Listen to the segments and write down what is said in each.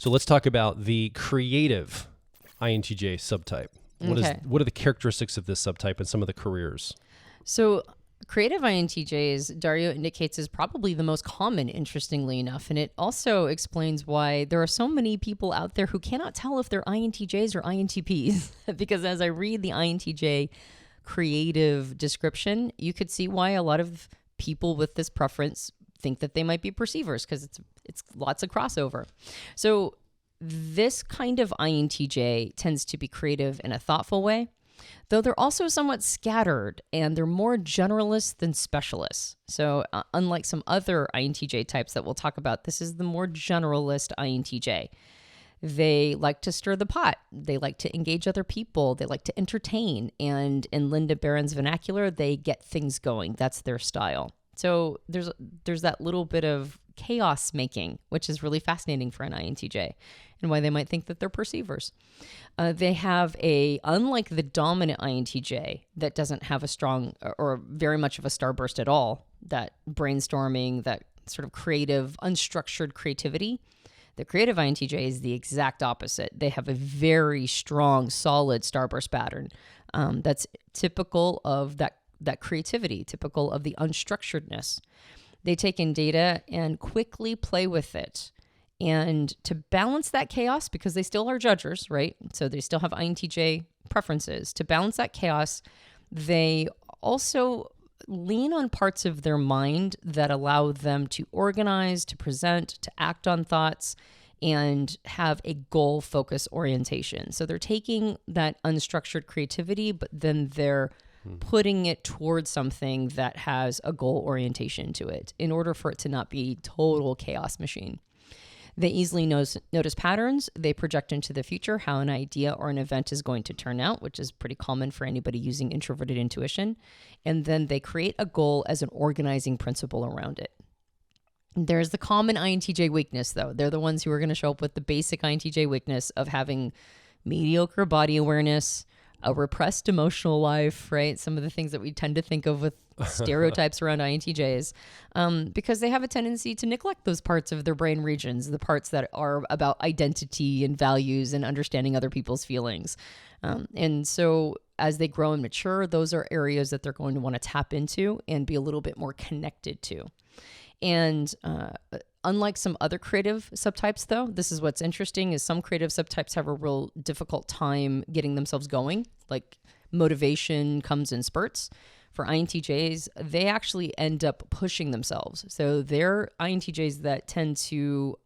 So let's talk about the creative INTJ subtype. What are the characteristics of this subtype and some of the careers? So creative INTJs, Dario indicates, is probably the most common, interestingly enough. And it also explains why there are so many people out there who cannot tell if they're INTJs or INTPs. Because as I read the INTJ creative description, you could see why a lot of people with this preference think that they might be perceivers, because it's lots of crossover. So this kind of INTJ tends to be creative in a thoughtful way, though they're also somewhat scattered and they're more generalists than specialists. So unlike some other INTJ types that we'll talk about, this is the more generalist INTJ. They like to stir the pot. They like to engage other people. They like to entertain. And in Linda Barron's vernacular, they get things going. That's their style. So there's that little bit of chaos making, which is really fascinating for an INTJ, and why they might think that they're perceivers. They have unlike the dominant INTJ that doesn't have a strong or very much of a starburst at all, that brainstorming, that sort of creative, unstructured creativity, the creative INTJ is the exact opposite. They have a very strong, solid starburst pattern that's typical of that creativity, typical of the unstructuredness. They take in data and quickly play with it. And to balance that chaos, because they still are judgers, right? So they still have INTJ preferences. To balance that chaos, they also lean on parts of their mind that allow them to organize, to present, to act on thoughts, and have a goal focus orientation. So they're taking that unstructured creativity, but then they're putting it towards something that has a goal orientation to it in order for it to not be total chaos machine. They easily notice patterns. They project into the future how an idea or an event is going to turn out, which is pretty common for anybody using introverted intuition. And then they create a goal as an organizing principle around it. There's the common INTJ weakness, though. They're the ones who are going to show up with the basic INTJ weakness of having mediocre body awareness, a repressed emotional life, right? Some of the things that we tend to think of with stereotypes around INTJs, because they have a tendency to neglect those parts of their brain regions, the parts that are about identity and values and understanding other people's feelings. And so as they grow and mature, those are areas that they're going to want to tap into and be a little bit more connected to. And unlike some other creative subtypes, though, this is what's interesting, is some creative subtypes have a real difficult time getting themselves going. Like motivation comes in spurts. For INTJs, they actually end up pushing themselves. So they're INTJs that tend to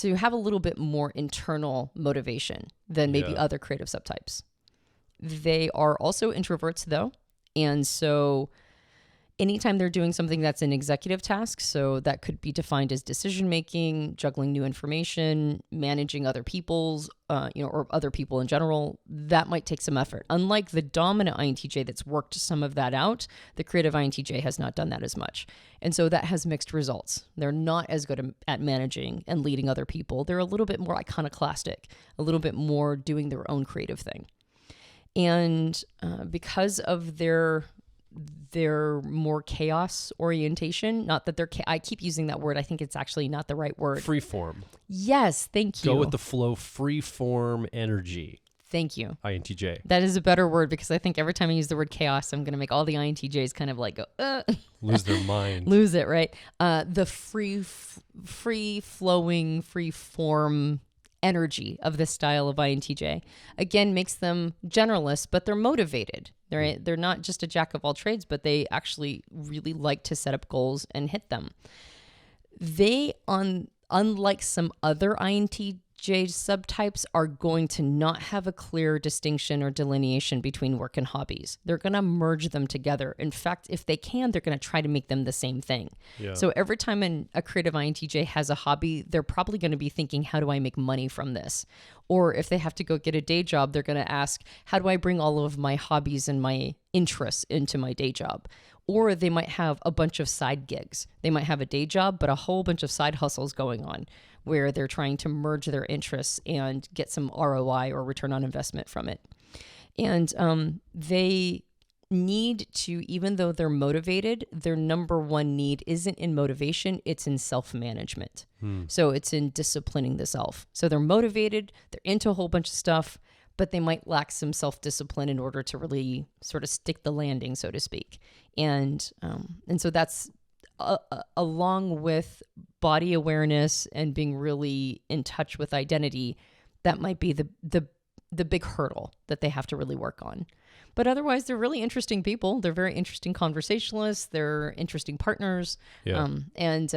have a little bit more internal motivation than maybe other creative subtypes. They are also introverts, though. And so anytime they're doing something that's an executive task, so that could be defined as decision-making, juggling new information, managing other people's, or other people in general, that might take some effort. Unlike the dominant INTJ that's worked some of that out, the creative INTJ has not done that as much. And so that has mixed results. They're not as good at managing and leading other people. They're a little bit more iconoclastic, a little bit more doing their own creative thing. And because of their more chaos orientation, not that I keep using that word. I think it's actually not the right word. Free form. Yes, thank you. Go with the flow, free form energy. Thank you. INTJ. That is a better word, because I think every time I use the word chaos, I'm going to make all the INTJs kind of like go, lose their mind. Lose it, right? The free flowing, free form energy of this style of INTJ, again, makes them generalists, but they're motivated. They're not just a jack of all trades, but they actually really like to set up goals and hit them. They, unlike some other INTJ subtypes, are going to not have a clear distinction or delineation between work and hobbies. They're going to merge them together. In fact, if they can, they're going to try to make them the same thing. Yeah. So every time a creative INTJ has a hobby, they're probably going to be thinking, how do I make money from this? Or if they have to go get a day job, they're going to ask, how do I bring all of my hobbies and my interests into my day job? Or they might have a bunch of side gigs. They might have a day job, but a whole bunch of side hustles going on where they're trying to merge their interests and get some ROI or return on investment from it. And they need to, even though they're motivated, their number one need isn't in motivation, it's in self-management. So it's in disciplining the self. So they're motivated, they're into a whole bunch of stuff, but they might lack some self-discipline in order to really sort of stick the landing, so to speak. And so that's along with body awareness and being really in touch with identity, that might be the big hurdle that they have to really work on. But otherwise, they're really interesting people. They're very interesting conversationalists. They're interesting partners. Yeah. And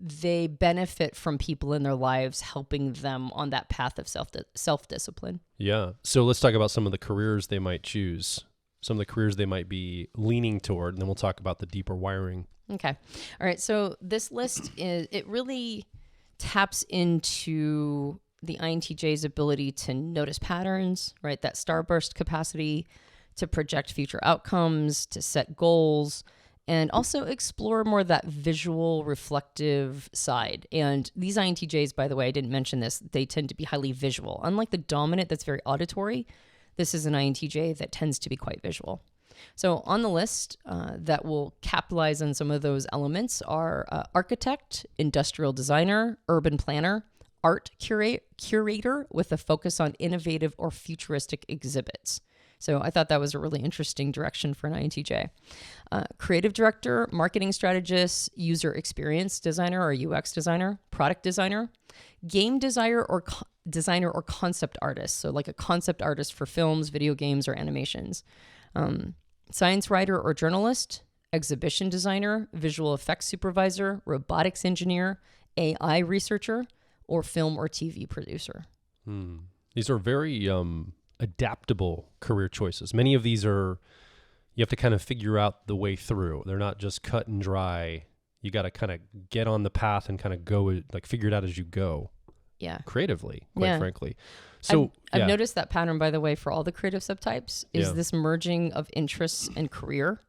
they benefit from people in their lives helping them on that path of self-discipline. Yeah. So let's talk about some of the careers they might choose, some of the careers they might be leaning toward, and then we'll talk about the deeper wiring. Okay. All right. So this list it really taps into the INTJ's ability to notice patterns, right? That starburst capacity to project future outcomes, to set goals, and also explore more that visual, reflective side. And these INTJs, by the way, I didn't mention this, they tend to be highly visual. Unlike the dominant that's very auditory, this is an INTJ that tends to be quite visual. So on the list that will capitalize on some of those elements are architect, industrial designer, urban planner, art curator with a focus on innovative or futuristic exhibits. So I thought that was a really interesting direction for an INTJ. Creative director, marketing strategist, user experience designer or UX designer, product designer, game designer or concept artist. So like a concept artist for films, video games, or animations. Science writer or journalist, exhibition designer, visual effects supervisor, robotics engineer, AI researcher, or film or TV producer. These are very adaptable career choices. Many of these you have to kind of figure out the way through. They're not just cut and dry. You got to kind of get on the path and kind of go, like figure it out as you go. Yeah. Creatively, quite frankly. So I've noticed that pattern, by the way, for all the creative subtypes is this merging of interests and career.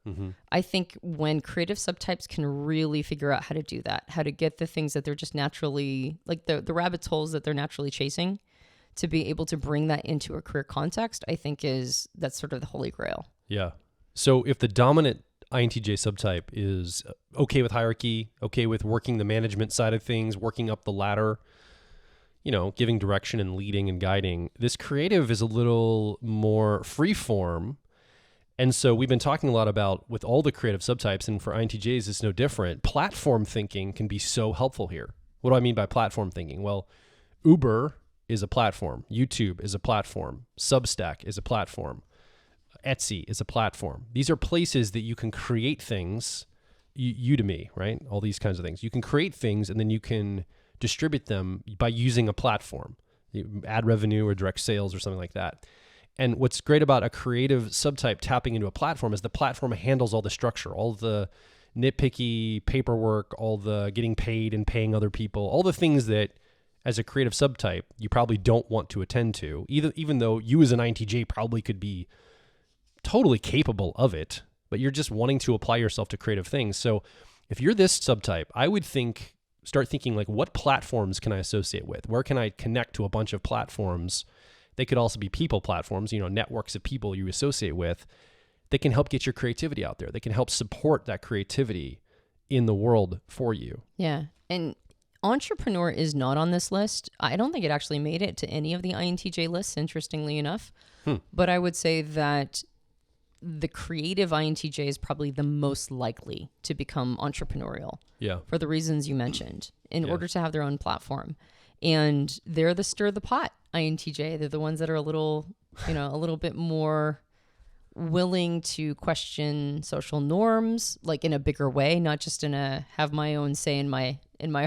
I think when creative subtypes can really figure out how to do that, how to get the things that they're just naturally, like the rabbit holes that they're naturally chasing, to be able to bring that into a career context, I think that's sort of the holy grail. Yeah. So if the dominant INTJ subtype is okay with hierarchy, okay with working the management side of things, working up the ladder, giving direction and leading and guiding, this creative is a little more free form. And so we've been talking a lot about, with all the creative subtypes, and for INTJs, it's no different. Platform thinking can be so helpful here. What do I mean by platform thinking? Well, Uber is a platform. YouTube is a platform. Substack is a platform. Etsy is a platform. These are places that you can create things. Udemy, right? All these kinds of things. You can create things and then you can distribute them by using a platform, ad revenue or direct sales or something like that. And what's great about a creative subtype tapping into a platform is the platform handles all the structure, all the nitpicky paperwork, all the getting paid and paying other people, all the things that as a creative subtype you probably don't want to attend to, even though you as an INTJ probably could be totally capable of it, but you're just wanting to apply yourself to creative things. So if you're this subtype, I would start thinking like, what platforms can I associate with? Where can I connect to a bunch of platforms? They could also be people platforms, networks of people you associate with that can help get your creativity out there. They can help support that creativity in the world for you. Yeah. And entrepreneur is not on this list. I don't think it actually made it to any of the INTJ lists, interestingly enough. But I would say that the creative INTJ is probably the most likely to become entrepreneurial. Yeah. For the reasons you mentioned, in order to have their own platform. And they're the stir the pot INTJ. They're the ones that are a little bit more willing to question social norms, like in a bigger way, not just in a have my own say in my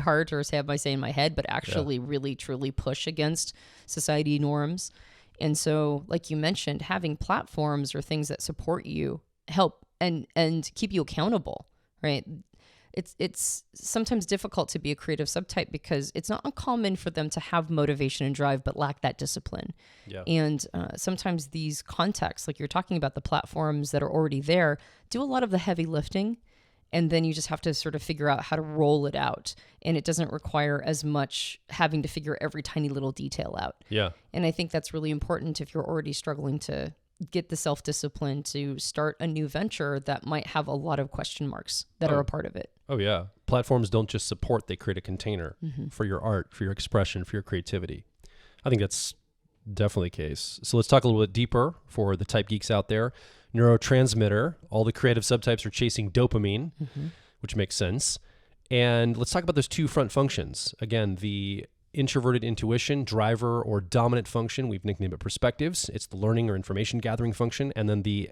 heart or have my say in my head, but actually really truly push against society norms. And so, like you mentioned, having platforms or things that support you help and keep you accountable, right? It's sometimes difficult to be a creative subtype because it's not uncommon for them to have motivation and drive, but lack that discipline. Yeah. And sometimes these contexts, like you're talking about, the platforms that are already there, do a lot of the heavy lifting. And then you just have to sort of figure out how to roll it out. And it doesn't require as much having to figure every tiny little detail out. Yeah. And I think that's really important if you're already struggling to get the self-discipline to start a new venture that might have a lot of question marks that are a part of it. Oh, yeah. Platforms don't just support, they create a container for your art, for your expression, for your creativity. I think that's definitely the case. So let's talk a little bit deeper for the type geeks out there. Neurotransmitter, all the creative subtypes are chasing dopamine, which makes sense. And let's talk about those two front functions. Again, the introverted intuition, driver or dominant function, we've nicknamed it perspectives. It's the learning or information gathering function. And then the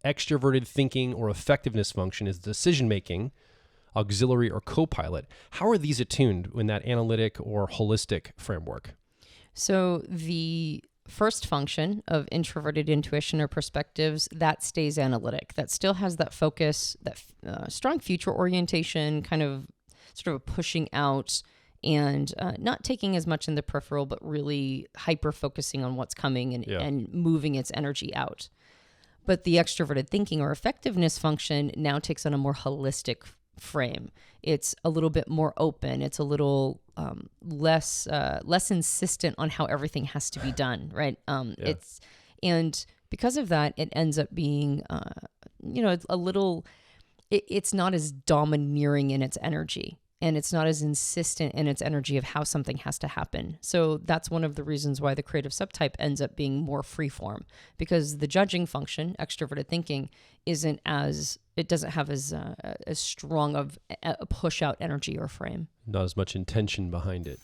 extroverted thinking or effectiveness function is decision-making, auxiliary or co-pilot. How are these attuned in that analytic or holistic framework? So the first function of introverted intuition or perspectives, that stays analytic. That still has that focus, that strong future orientation, kind of sort of pushing out and not taking as much in the peripheral, but really hyper-focusing on what's coming and moving its energy out. But the extroverted thinking or effectiveness function now takes on a more holistic frame. It's a little bit more open. It's a little less insistent on how everything has to be done, right? And because of that, it ends up being, it's a little. It's not as domineering in its energy. And it's not as insistent in its energy of how something has to happen. So that's one of the reasons why the creative subtype ends up being more freeform, because the judging function, extroverted thinking, it doesn't have as strong of a push out energy or frame. Not as much intention behind it.